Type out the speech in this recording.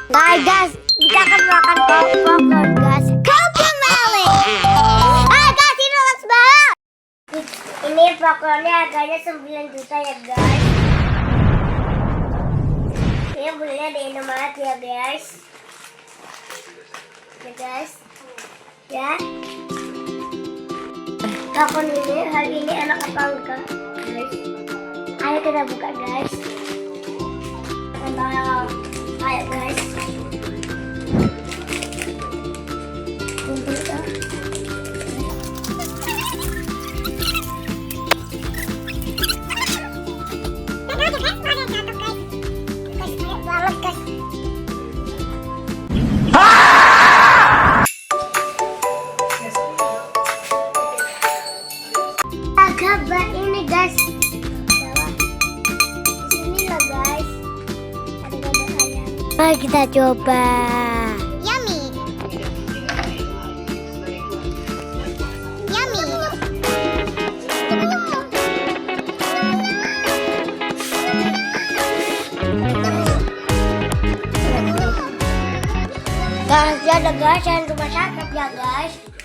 Guys, kita akan makan popcorn guys. Cocomelon. Guys, ini luas banget. Ini popcornnya harganya 9 juta ya guys. Ini belinya di Indomaret ya guys. Ya guys. Ya. Popcorn ini hari ini enak apa enggak guys? Ayo kita buka guys. Ayo guys. Kabar ini guys. Sini lah guys. Ada gambar ayam. Mari kita coba. Yummy. Yummy. Guys, ada guys, jangan lupa subscribe ya guys.